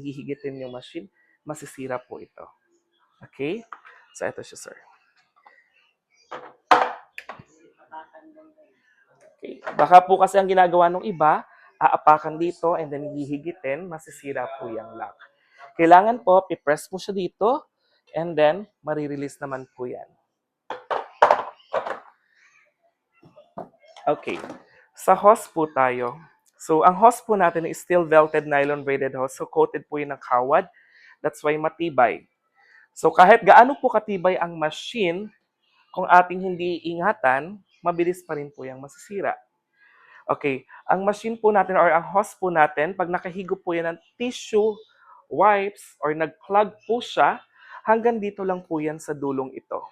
hihigitin yung machine, masisira po ito. Okay? So, ito siya, sir. Okay. Baka po kasi ang ginagawa ng iba, aapakan dito and then hihigitin, masisira po yung lock. Kailangan po, pipress mo siya dito and then marirelease naman po yan. Okay. Sa hose po tayo. So, ang hose po natin is steel belted nylon braided hose. So, coated po yun ng kawad. That's why matibay. So, kahit gaano po katibay ang machine, kung ating hindi ingatan, mabilis pa rin po yung masisira. Okay, ang machine po natin or ang hose po natin, pag nakahigop po yan ng tissue, wipes, or nag-clog po siya, hanggang dito lang po yan sa dulong ito.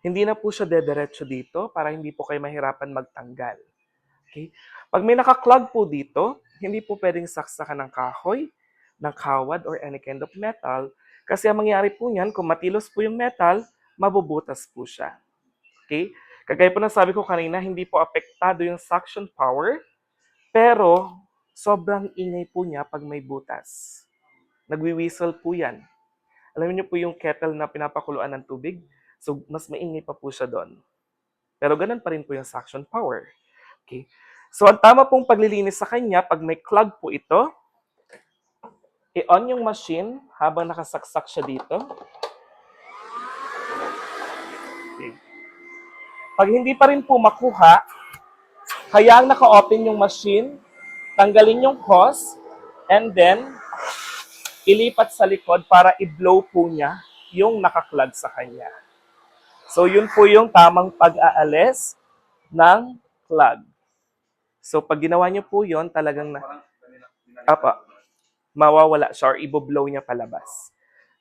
Hindi na po siya dediretso dito para hindi po kayo mahirapan magtanggal. Okay? Pag may naka-clog po dito, hindi po pwedeng saksakan ng kahoy, ng kawad, or any kind of metal. Kasi ang mangyari po niyan, kung matilos po yung metal, mabubutas po siya. Okay? Kagaya po na sabi ko kanina, hindi po apektado yung suction power, pero sobrang ingay po niya pag may butas. Nagwi-whistle po yan. Alam niyo po yung kettle na pinapakuluan ng tubig? So, mas maingay pa po siya doon. Pero ganun pa rin po yung suction power. Okay? So, ang tama pong paglilinis sa kanya, pag may clog po ito, i-on yung machine habang nakasaksak siya dito. Okay. Pag hindi pa rin po makuha, kaya ang naka-open yung machine, tanggalin yung hose, and then, ilipat sa likod para i-blow po niya yung naka-clog sa kanya. So, yun po yung tamang pag-aalis ng clog. So, pag ginawa niyo po yun, talagang mawawala siya or i-blow niya palabas.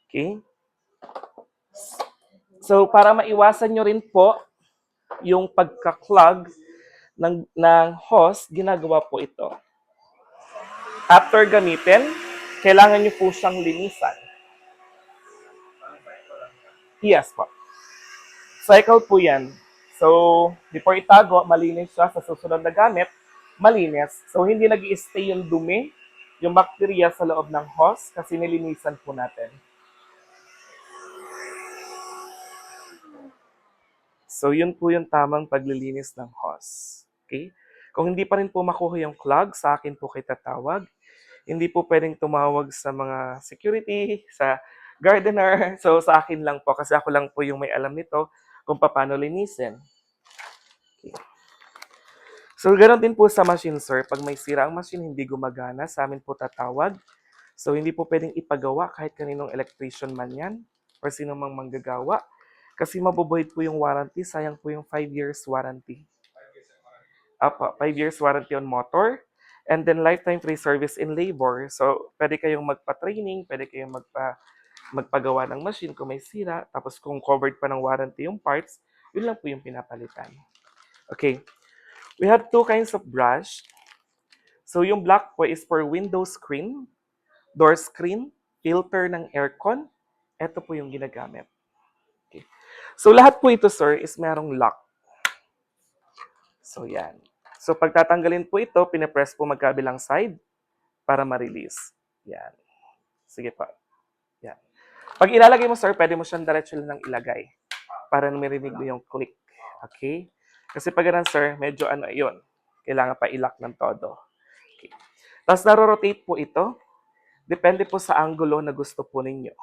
Okay? So, para maiwasan nyo rin po yung pagka-clog ng hose, ginagawa po ito. After gamitin, kailangan nyo po siyang linisan. Yes po. Cycle po yan. So, before itago, malinis siya. Sa susunod na gamit, malinis. So, hindi nag-i-stay yung dumi, yung bacteria sa loob ng hose kasi nilinisan po natin. So, yun po yung tamang paglilinis ng hose. Okay? Kung hindi pa rin po makuha yung clog, sa akin po kayo tatawag. Hindi po pwedeng tumawag sa mga security, sa gardener. So, sa akin lang po kasi ako lang po yung may alam nito kung paano linisin. Okay. So, ganoon din po sa machine, sir. Pag may sira ang machine, hindi gumagana, sa amin po tatawag. So, hindi po pwedeng ipagawa kahit kaninong electrician man yan or sino mang manggagawa. Kasi mabubuhid po yung warranty, sayang po yung 5 years warranty. 5 years warranty on motor, and then lifetime free service in labor. So, pwede kayong magpa-training, pwede kayong magpagawa ng machine kung may sira, tapos kung covered pa ng warranty yung parts, yun lang po yung pinapalitan. Okay. We have two kinds of brush. So, yung black po is for window screen, door screen, filter ng aircon. Ito po yung ginagamit. Okay. So, lahat po ito, sir, is merong lock. So, yan. So, pag tatanggalin po ito, pinapress po magkabilang side para ma-release. Yan. Sige pa. Yan. Pag ilalagay mo, sir, pwede mo siyang diretso lang ilagay para marinig mo yung click. Okay? Kasi pag ganun, sir, medyo yun. Kailangan pa i-lock ng todo. Okay. Tapos, naro-rotate po ito. Depende po sa angulo na gusto po ninyo.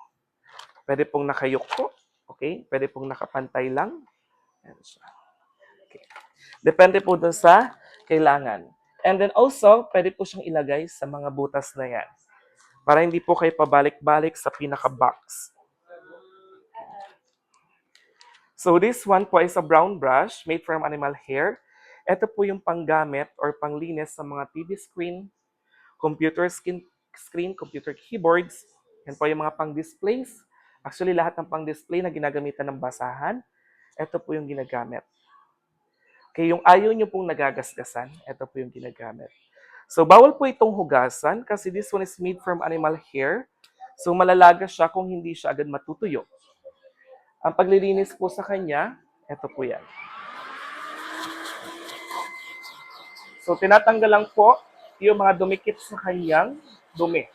Pwede pong nakayuko. Okay? Pwede pong nakapantay lang. Yan siya. Okay. Depende po dun sa kailangan. And then also, pwede po siyang ilagay sa mga butas na yan. Para hindi po kayo pabalik-balik sa pinaka-box. So this one po is a brown brush made from animal hair. Ito po yung panggamit or panglinis sa mga TV screen, computer screen, computer keyboards. Yan po yung mga pang-displays. Actually, lahat ng pang-display na ginagamitan ng basahan, ito po yung ginagamit. Okay, yung ayaw nyo pong nagagasgasan, ito po yung ginagamit. So, bawal po itong hugasan kasi this one is made from animal hair. So, malalaga siya kung hindi siya agad matutuyo. Ang paglilinis po sa kanya, ito po yan. So, tinatanggal lang po yung mga dumikit sa kanyang dumi.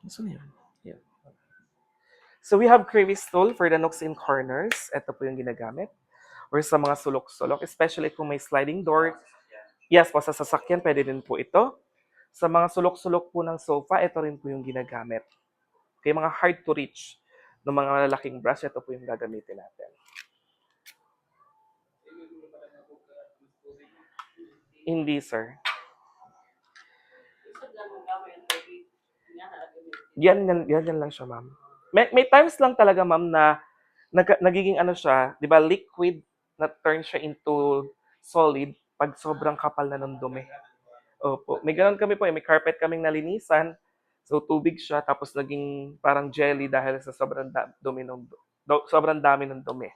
Nasaan na yun? Yan. So we have crevice tool for the nooks and corners. Ito po yung ginagamit. Or sa mga sulok-sulok, especially kung may sliding door. Yes po, sa sasakyan, pwede din po ito. Sa mga sulok-sulok po ng sofa, ito rin po yung ginagamit. Okay, mga hard to reach ng mga malalaking brush, ito po yung gagamitin natin. Hindi, sir. Yan lang siya, ma'am. May times lang talaga, ma'am, na nagiging ano siya, di ba, liquid na turn siya into solid pag sobrang kapal na ng dumi. Opo. May ganun kami po, may carpet kaming nalinisan. So tubig siya tapos naging parang jelly dahil sa sobrang dami ng dumi.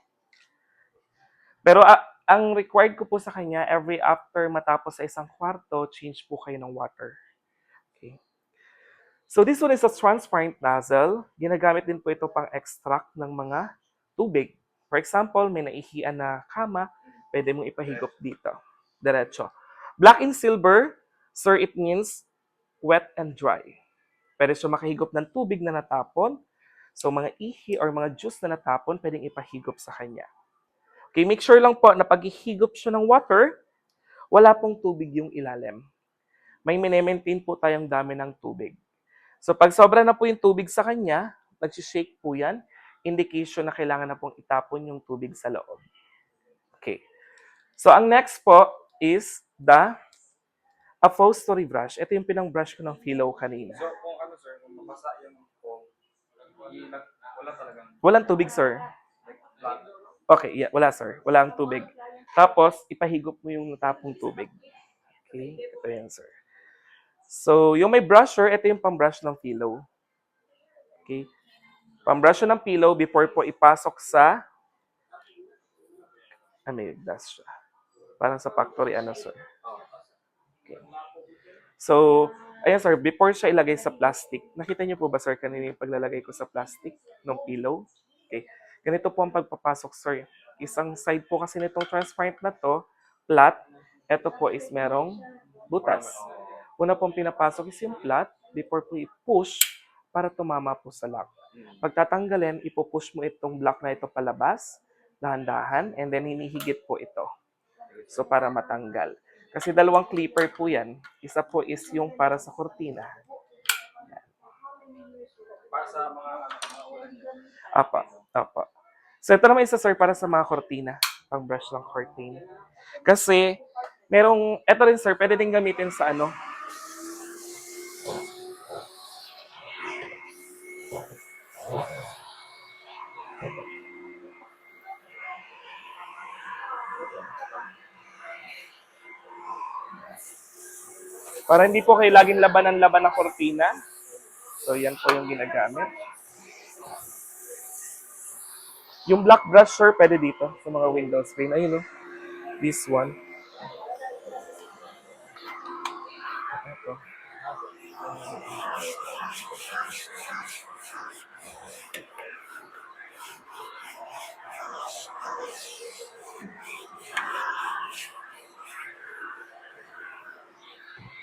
Pero ang required ko po sa kanya, every after matapos sa isang kwarto, change po kayo ng water. Okay. So this one is a transparent nozzle. Ginagamit din po ito pang extract ng mga tubig. For example, may naihian na kama, pwede mong ipahigop dito. Diretso. Black and silver, sir, it means wet and dry. Pwede siya makahigop ng tubig na natapon. So mga ihi or mga juice na natapon, pwedeng ipahigop sa kanya. Okay, make sure lang po na pag ihigop siya ng water, wala pong tubig yung ilalim. May mine-maintain po tayong dami ng tubig. So pag sobra na po yung tubig sa kanya, nag-shake po yan, indication na kailangan na pong itapon yung tubig sa loob. Okay. So ang next po is the upholstery brush. Ito yung pinang-brush ko ng Philo kanina. So kung ano sir, kung mabasa yung phone, wala talagang Walang tubig, sir. Okay, yeah, wala, sir. Wala ang tubig. Tapos, ipahigop mo yung natapong tubig. Okay, ito yan, sir. So, yung may brusher, ito yung pang-brush ng pillow. Okay. Pang-brush ng pillow before po ipasok sa may dust siya. Parang sa factory, sir. Okay. So, ayan, sir, before siya ilagay sa plastic, nakita niyo po ba, sir, kanina yung paglalagay ko sa plastic ng pillow? Okay. Ganito po ang pagpapasok, sir. Isang side po kasi nitong transparent na to, flat. Ito po is merong butas. Una pong pinapasok is yung flat before po i-push para tumama po sa lock. Pagtatanggalin, ipupush mo itong block na ito palabas, dahan-dahan, and then hinihigit po ito. So, para matanggal. Kasi dalawang clipper po yan. Isa po is yung para sa kortina. para sa mga ulan. Apa. So, ito naman isa, sir, para sa mga kortina. Pang-brush ng curtain. Kasi, ito rin, sir, pwede din gamitin sa para hindi po kayo laging laban ng kortina. So, yan po yung ginagamit. Yung black brush, sir, pwede dito sa mga window screen. Ayun, this one. Ito.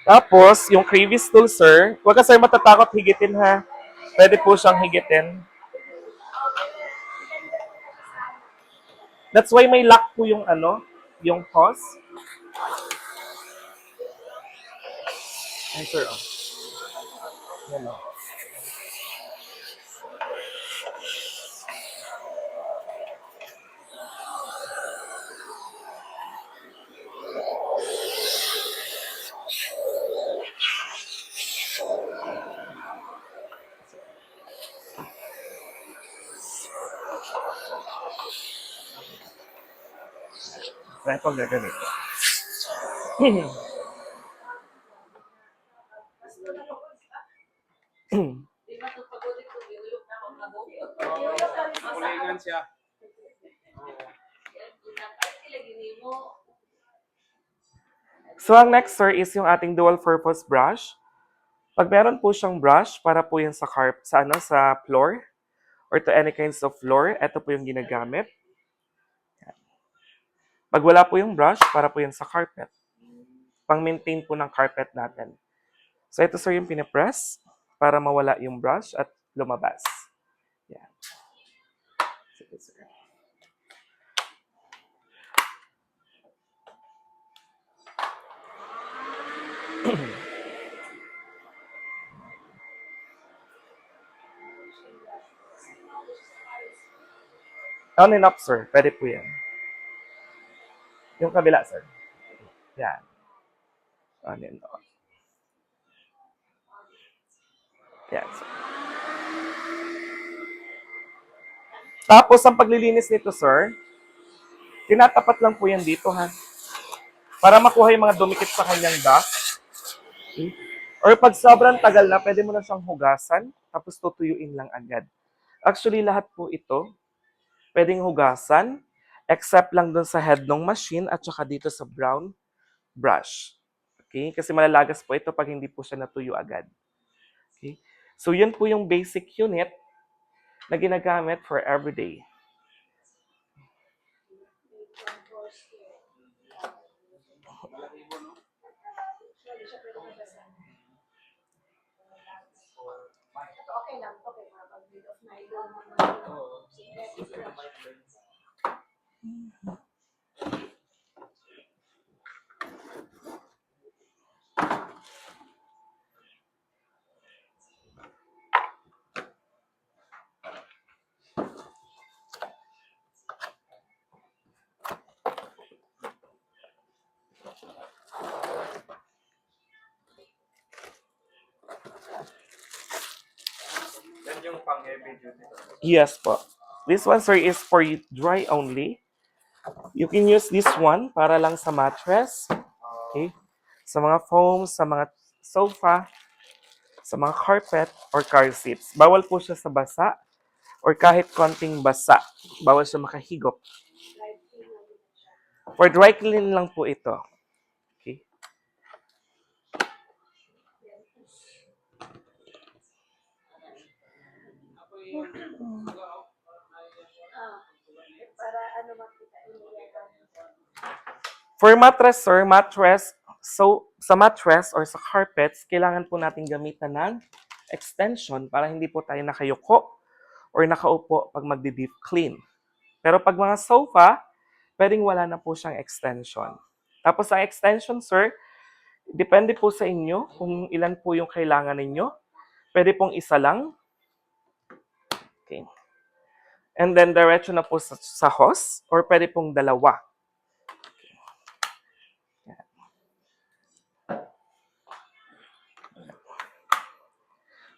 Tapos, yung crevice tool, sir, huwag ka, sir, matatakot higitin, ha. Pwede po siyang higitin. That's why may lock po yung yung hose. Ay, sir, Yan, Try ko gaganito. Kulingan siya. So, ang next, sir, is yung ating dual-purpose brush. Pag meron po siyang brush, para po yan sa floor, or to any kinds of floor, ito po yung ginagamit. Pag wala po yung brush, para po yan sa carpet. Pang-maintain po ng carpet natin. So, ito, sir, yung pinapress. para mawala yung brush at lumabas. Yan. Sige, sir. On and off, sir. Pwede po yan. Yung kabila, sir. Yan. On and off. Yan, sir. Tapos, ang paglilinis nito, sir, tinatapat lang po yan dito, ha? Para makuha yung mga dumikit sa kanyang dust. Okay? Or pag sobrang tagal na, pwede mo na siyang hugasan, tapos tutuyuin lang agad. Actually, lahat po ito, pwedeng hugasan, except lang dun sa head ng machine at saka dito sa brown brush. Okay? Kasi malalagas po ito pag hindi po siya natuyo agad. Okay? So, yun po yung basic unit na ginagamit for everyday. Okay lang to kay mga pag-build of nylon. Yan yung pang heavy duty. Yes po. This one, sir, is for dry only. You can use this one para lang sa mattress. Okay? Sa mga foams, sa mga sofa, sa mga carpet or car seats. Bawal po siya sa basa or kahit konting basa. Bawal siya makahigop. For dry clean lang po ito. Okay? Para ano makita nila. For mattress, sir, so sa mattress or sa carpets, kailangan po natin gamitan ng extension para hindi po tayo nakayuko or nakaupo pag magdi-deep clean. Pero pag mga sofa, pwedeng wala na po siyang extension. Tapos ang extension, sir, depende po sa inyo kung ilan po yung kailangan ninyo. Pwede pong isa lang. Okay. And then diretso na po sa hose or pwede pong dalawa.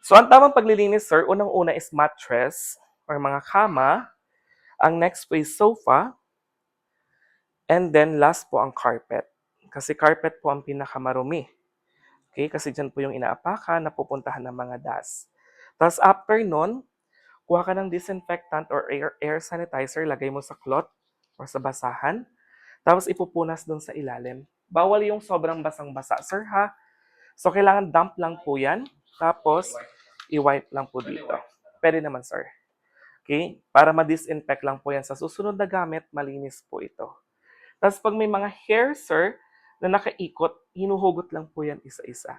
So, ang tamang paglilinis, sir, unang-una is mattress or mga kama. Ang next po is sofa. And then, last po ang carpet. Kasi carpet po ang pinakamarumi. Okay? Kasi dyan po yung inaapakan na pupuntahan ng mga dust. Tapos, after nun, kuha ka ng disinfectant or air sanitizer, lagay mo sa cloth or sa basahan. Tapos, ipupunas dun sa ilalim. Bawal yung sobrang basang-basa, sir, ha? So, kailangan damp lang po yan. Tapos, i-wipe lang po dito. Pwede naman, sir. Okay? Para ma-disinfect lang po yan. Sa susunod na gamit, malinis po ito. Tapos pag may mga hair, sir, na nakaikot, hinuhugot lang po yan isa-isa.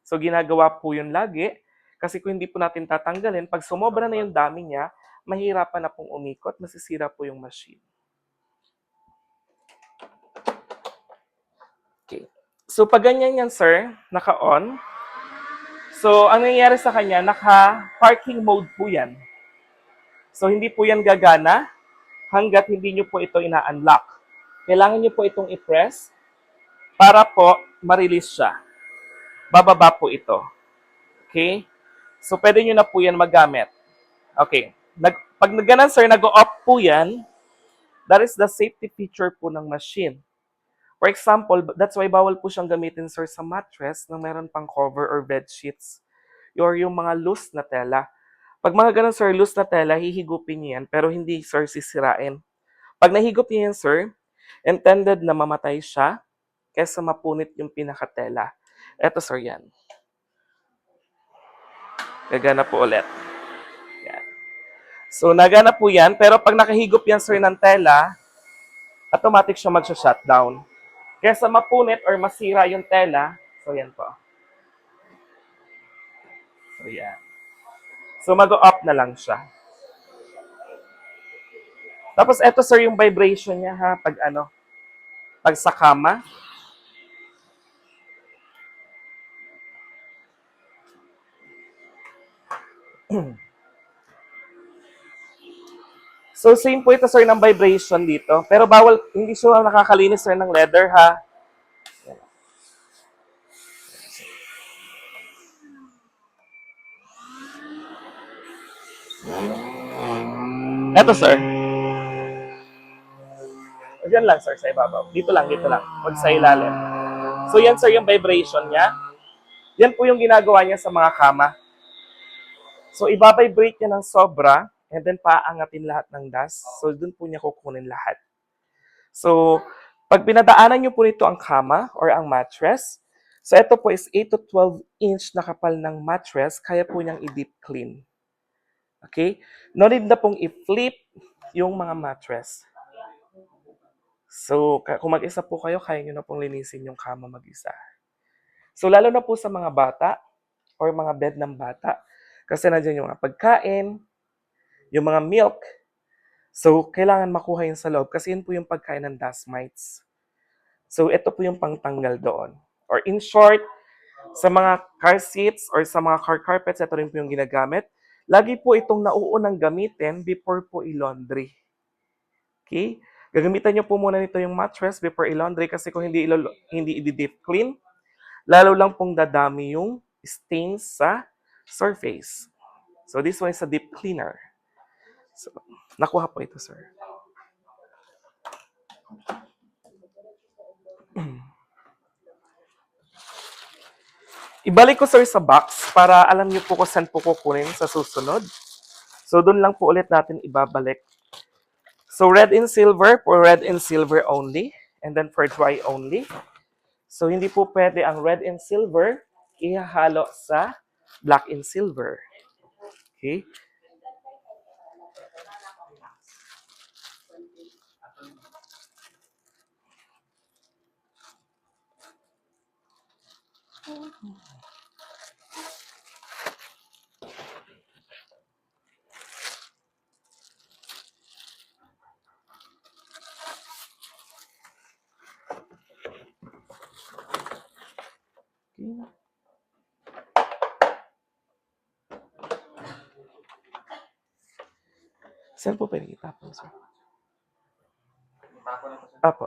So, ginagawa po yun lagi. Kasi kung hindi po natin tatanggalin, pag sumobra na yung dami niya, mahirapan na pong umikot, masisira po yung machine. Okay. So, pag ganyan yan, sir, naka-on, so, ang nangyayari sa kanya, naka-parking mode po yan. So, hindi po yan gagana hanggat hindi nyo po ito ina-unlock. Kailangan nyo po itong i-press para po ma-release siya. Bababa po ito. Okay? So, pwede nyo na po yan magamit. Okay. Pag naganan, sir, nag-off po yan, that is the safety feature po ng machine. For example, that's why bawal po siyang gamitin, sir, sa mattress na meron pang cover or bed sheets or yung mga loose na tela. Pag mga ganun, sir, loose na tela, hihigupin niyo yan, pero hindi, sir, sisirain. Pag nahigop niyo yan, sir, intended na mamatay siya kesa mapunit yung pinakatela. Eto, sir, yan. Gagana po ulit. Yan. So, nagana po yan, pero pag nakahigop yan, sir, ng tela, automatic siya mag-shutdown. Kesa mapunit or masira yung tela, so yan po. So, yan. So, mag-off na lang siya. Tapos, eto sir, yung vibration niya ha, pag sa kama. So, same po ito sir ng vibration dito. Pero bawal, hindi siya nakakalinis sir ng leather ha. Eto sir. Diyan lang sir, sa ibabaw. Dito lang, dito lang. Huwag sa ilalim. So, yan sir yung vibration niya. Yan po yung ginagawa niya sa mga kama. So, ibabibrate niya ng sobra and then paangatin lahat ng dust. So, dun po niya kukunin lahat. So, pag pinadaanan niyo po nito ang kama or ang mattress, so ito po is 8 to 12 inch na kapal ng mattress, kaya po niyang i-deep clean. Okay? No need na pong i-flip yung mga mattress. So, kung mag-isa po kayo, kaya niyo na pong linisin yung kama mag-isa. So, lalo na po sa mga bata or mga bed ng bata, kasi nandiyan yung mga pagkain, yung mga milk. So, kailangan makuha yun sa loob kasi yun po yung pagkain ng dust mites. So, ito po yung pangtanggal doon. Or in short, sa mga car seats or sa mga car carpets, ito rin po yung ginagamit. Lagi po itong nauunang gamitin before po i-laundry. Okay? Gagamitan nyo po muna nito yung mattress before i-laundry kasi kung hindi i-deep clean, lalo lang pong dadami yung stains sa surface. So, this one is a deep cleaner. So, nakuha po ito, sir. Ibalik ko, sir, sa box para alam niyo po kung saan po kukunin sa susunod. So, doon lang po ulit natin ibabalik. So, red and silver for red and silver only. And then for dry only. So, hindi po pwede ang red and silver ihahalo sa black and silver. Okay? Saan po pwede itapon, sir? Tapo na po siya. Apo.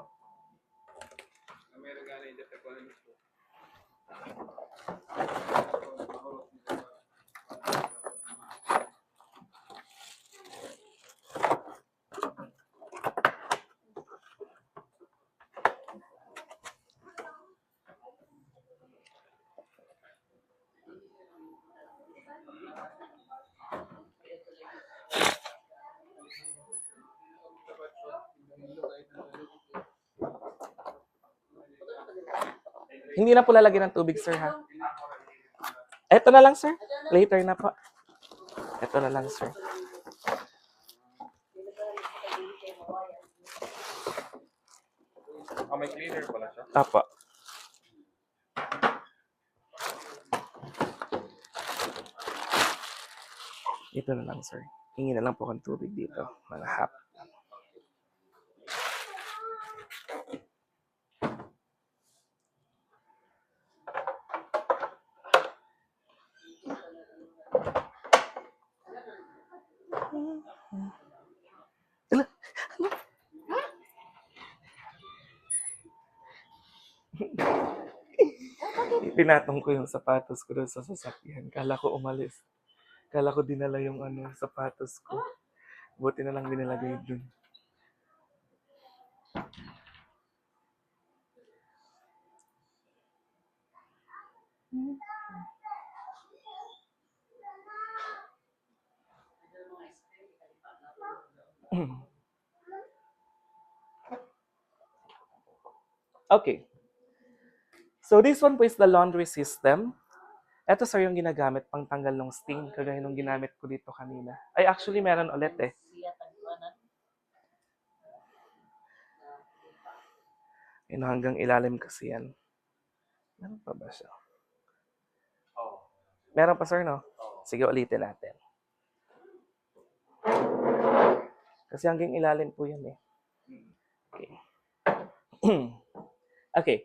Meron nga na i-detect ko lang ito. Hindi na po lalagyan ng tubig, sir, ha? Ito na lang, sir. Later na po. Ito na lang, sir. Oh, may cleaner pala siya. Apo. Ito na lang, sir. Hingi na lang po akong tubig dito. Mga half. Pinatong ko yung sapatos ko doon sa sasakyan. Kala ko umalis. Kala ko dinala yung sapatos ko. Buti na lang dinalagay dun. Okay. So this one po is the laundry system. Ito sir yung ginagamit pang tanggal ng stain, kagaya nung ginamit ko dito kanina. Ay actually meron ulit eh. Yun hanggang ilalim kasi yan. Meron pa ba siya? Oo. Meron pa sir no? Oo. Sige, ulitin natin. Kasi hanggang ilalim po yan eh. Okay. Okay.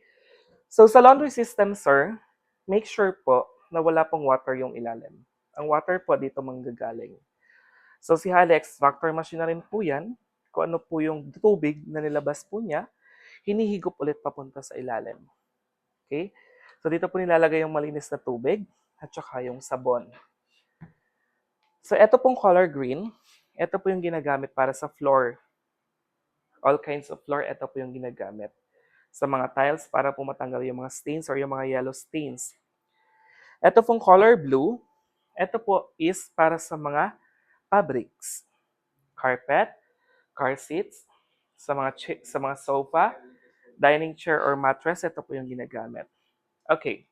So sa laundry system, sir, make sure po na wala pong water yung ilalim. Ang water po dito manggagaling. So si Hale extractor machine na rin po yan. Kung ano po yung tubig na nilabas po niya, hinihigop ulit papunta sa ilalim. Okay? So dito po nilalagay yung malinis na tubig at saka yung sabon. So ito pong color green, ito po yung ginagamit para sa floor. All kinds of floor, ito po yung ginagamit. Sa mga tiles para po matanggal yung mga stains or yung mga yellow stains. Ito pong color blue, ito po is para sa mga fabrics. Carpet, car seats, sa mga sofa, dining chair or mattress, ito po yung ginagamit. Okay.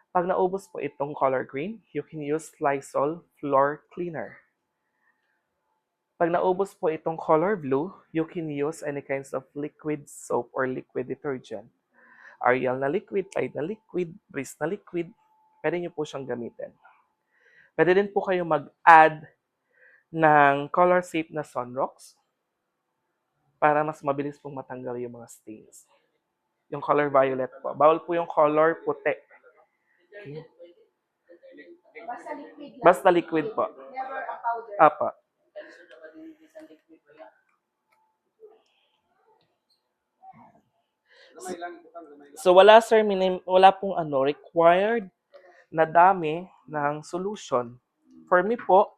Pag naubos po itong color green, you can use Lysol floor cleaner. Pag naubos po itong color blue, you can use any kinds of liquid soap or liquid detergent. Ariel na liquid, Tide na liquid, Breeze na liquid, pwede nyo po siyang gamitin. Pwede din po kayo mag-add ng color safe na Sunrox para mas mabilis pong matanggal yung mga stains. Yung color violet po. Bawal po yung color puti. Okay. Basta liquid lang. Basta liquid po. Never a powder. Apa. So wala sir, wala pong required na dami ng solution. For me po,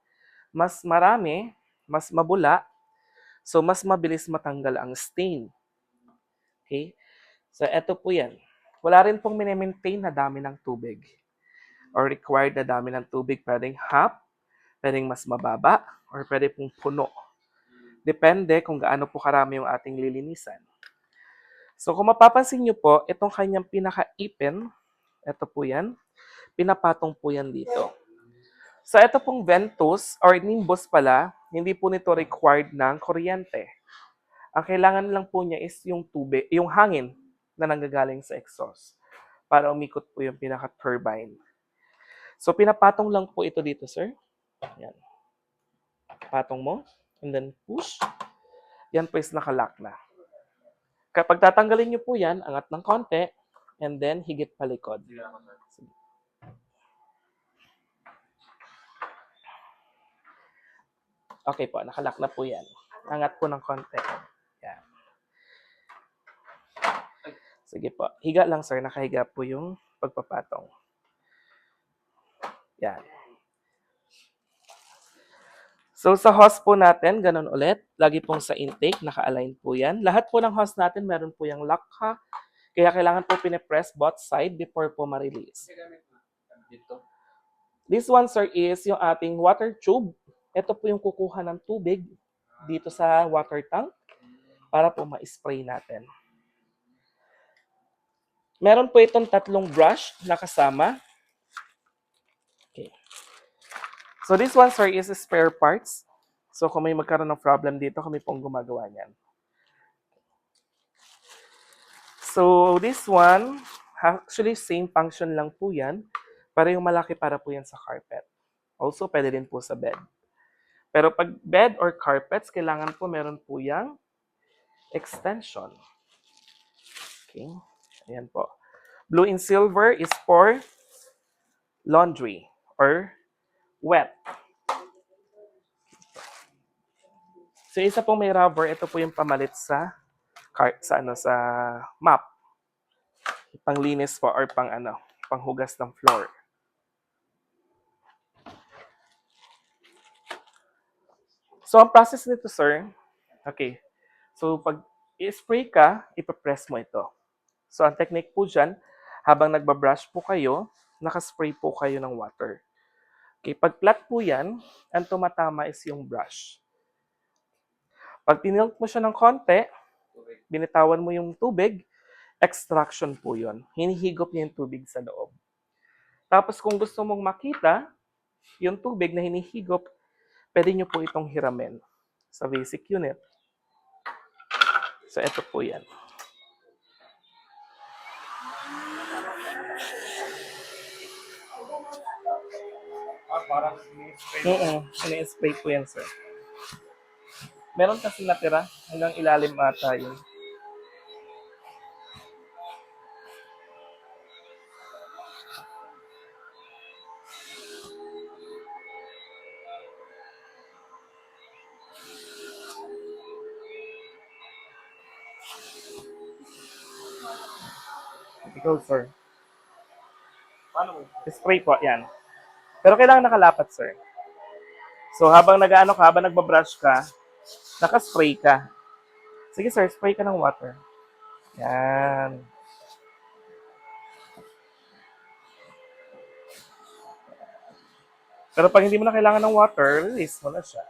mas marami, mas mabula, so mas mabilis matanggal ang stain. Okay? So eto po yan. Wala rin pong mini-maintain na dami ng tubig or required na dami ng tubig. Pwedeng half, pwedeng mas mababa, or pwede pong puno. Depende kung gaano po karami yung ating lilinisan. So kung mapapansin nyo po, itong kanyang pinaka-ipin, ito po yan, pinapatong po yan dito. So ito pong ventus or nimbus pala, hindi po nito required ng kuryente. Ang kailangan lang po niya is yung tubig, yung hangin na nanggagaling sa exhaust para umikot po yung pinaka-turbine. So pinapatong lang po ito dito, sir. Yan. Patong mo, and then push. Yan po is nakalock na. Kapag tatanggalin nyo po yan, angat ng konti, and then higit palikod. Okay po, nakalock na po yan. Angat po ng konti. Yan. Sige po. Higa lang sir, nakahiga po yung pagpapatong. Yan. So sa hose po natin, ganun ulit. Lagi pong sa intake, naka-align po yan. Lahat po ng hose natin, meron po yung lock ha. Kaya kailangan po pinipress both side before po ma-release. This one sir is yung ating water tube. Ito po yung kukuha ng tubig dito sa water tank para po ma-spray natin. Meron po itong tatlong brush na kasama. Okay. So this one, sir, is spare parts. So kung may magkaroon ng problem dito, kami pong gumagawa niyan. So this one, actually same function lang po yan. Pero yung malaki para po yan sa carpet. Also, pwede din po sa bed. Pero pag bed or carpets, kailangan po meron po yung extension. Okay. Ayan po. Blue and silver is for laundry or wet. So isa pong may rubber, ito po yung pamalit sa map. Panglinis po or panghugas ng floor. So ang process nito, sir, okay. So pag i-spray ka, ipapress mo ito. So ang technique po dyan, habang nagbabrush po kayo, nakaspray po kayo ng water. Okay, pag flat po yan, ang tumatama is yung brush. Pag tinilt mo siya ng konti, binitawan mo yung tubig, extraction po yun. Hinihigop niya yung tubig sa loob. Tapos kung gusto mong makita yung tubig na hinihigop, pwede nyo po itong hiramin sa basic unit. So ito po yan. Parang ini-spray. Ini-spray po yan, sir. Meron kasi natira hanggang ilalim ata yun. Ikaw, sir. Paano mo? Spray po, yan. Pero kailangan nakalapat, sir. So, habang nag-ano ka, habang nagbabrush ka, nakaspray ka. Sige, sir, spray ka ng water. Yan. Pero pag hindi mo na kailangan ng water, release mo na siya.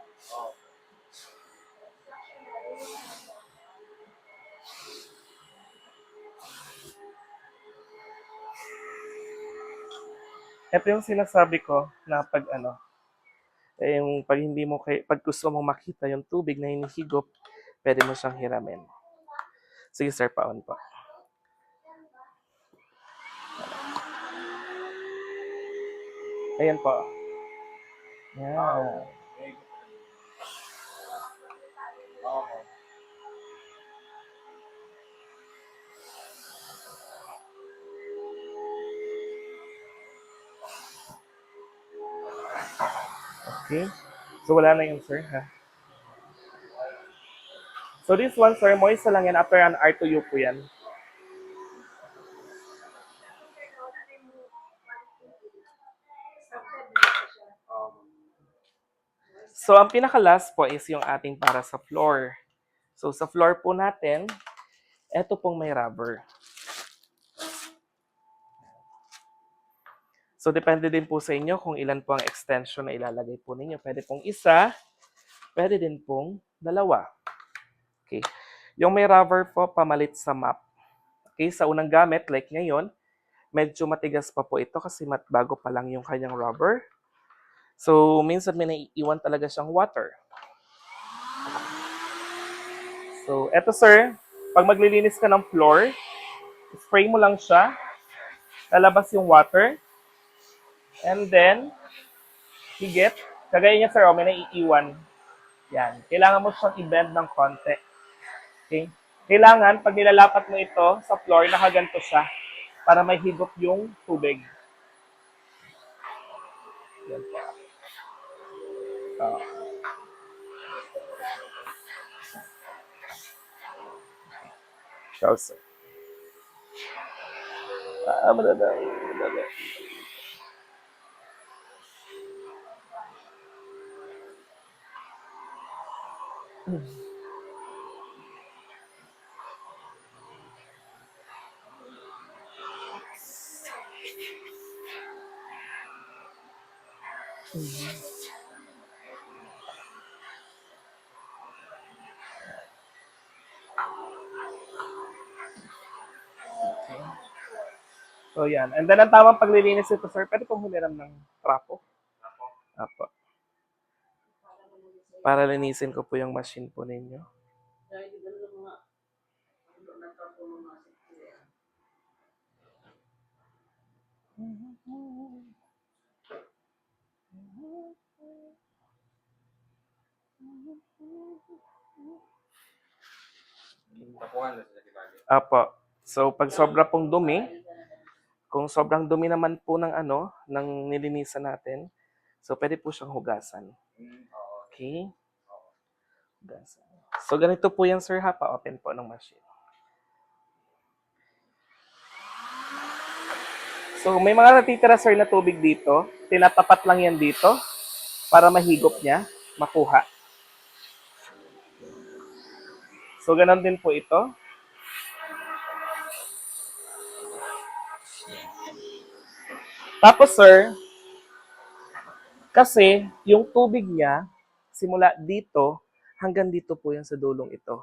Ito yung sinasabi ko na pag ano, yung pag hindi mo pag gusto mong makita yung tubig na hinihigop, pwede mo siyang hiramin. Sige, sir, paon po. Ayan po. Yan. Okay. Okay. So, wala na yun, sir, ha? So, this one, sir, moist na lang yan. After an hour to you po yan. So, ang pinaka-last po is yung ating para sa floor. So, sa floor po natin, eto pong may rubber. So, depende din po sa inyo kung ilan po ang extension na ilalagay po ninyo. Pwede pong isa, pwede din pong dalawa. Okay. Yung may rubber po, pamalit sa map. Okay, sa unang gamit, like ngayon, medyo matigas pa po ito kasi bago pa lang yung kanyang rubber. So, minsan may naiiwan talaga siyang water. So, eto sir, pag maglilinis ka ng floor, spray mo lang siya, lalabas yung water, and then, higit, kagaya niya sir, may naiiwan. Yan, kailangan mo siyang i-bend ng konti. Okay? Kailangan, pag nilalapat mo ito sa floor, nakaganto siya para may higop yung tubig. Yan po. Ciao, sir. Madadali. So, yan. And then, ang tamang paglilinis ito, sir, pwede pong humiram ng trapo. Apo. Para linisin ko po yung machine po ninyo. Tapuhan na sila kibali. Apo. So, pag sobra pong dumi, kung sobrang dumi naman po ng ano, ng nilinisan natin, so pwede po siyang hugasan. Okay? Hugasan. So, ganito po yan, sir, ha? Pa-open po ng machine. So, may mga natitira, sir, na tubig dito. Tinatapat lang yan dito para mahigop niya, makuha. So, ganun din po ito. Tapos, sir, kasi yung tubig niya, simula dito, hanggang dito po yan sa dulong ito.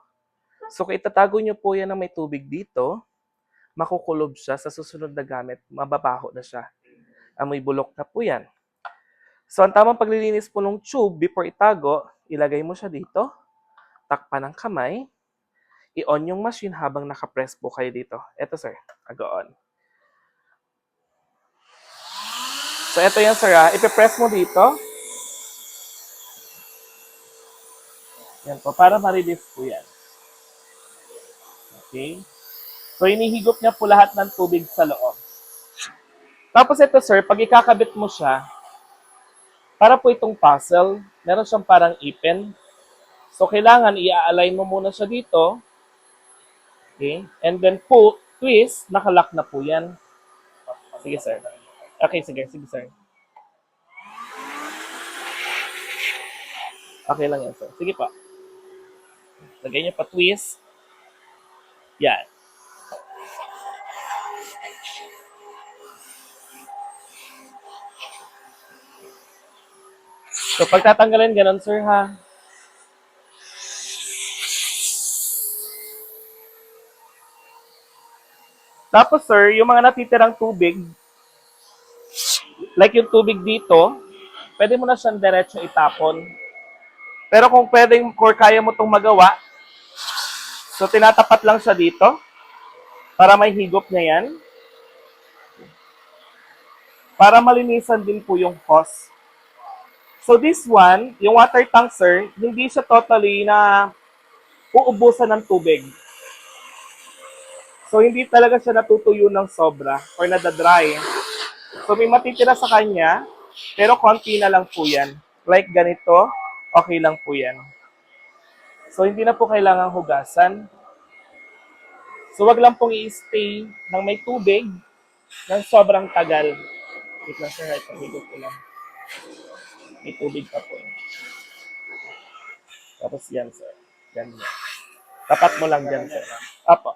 So, kung itatago niyo po yan na may tubig dito, makukulob siya sa susunod na gamit, mababaho na siya. Amoy bulok na po yan. So, ang tamang paglilinis po ng tube before itago, ilagay mo siya dito, takpan ng kamay, i-on yung machine habang nakapress po kayo dito. Ito, sir, aga-on. So, ito yan, sir. Ipipress mo dito. Yan po, para ma-release po yan. Okay? So, inihigop niya po lahat ng tubig sa loob. Tapos ito, sir, pag ikakabit mo siya, para po itong puzzle, meron siyang parang ipin. So, kailangan i-align mo muna siya dito. Okay? And then po, twist, nakalock na po yan. Sige, sir. Okay, sige, sir. Okay lang yan, sir. Sige pa. Lagay niyo pa twist. Yan. So, pagtatanggalin, ganun, sir, ha? Tapos, sir, yung mga natitirang tubig, like yung tubig dito, pwede mo na siyang diretso itapon. Pero kung pwedeng, or kaya mo itong magawa, so tinatapat lang siya dito, para may higop niya yan. Para malinisan din po yung hose. So this one, yung water tank, sir, hindi siya totally na uubusan ng tubig. So hindi talaga siya natutuyo ng sobra or nadadry. So may matitira sa kanya, pero konti na lang po yan. Like ganito, okay lang po yan. So hindi na po kailangang hugasan. So wag lang pong i-stay ng may tubig ng sobrang tagal. Wait lang, sir, ito, higop ko lang. May tubig pa po. Tapos yan, sir. Yan. Tapat mo lang dyan, sir. Apo.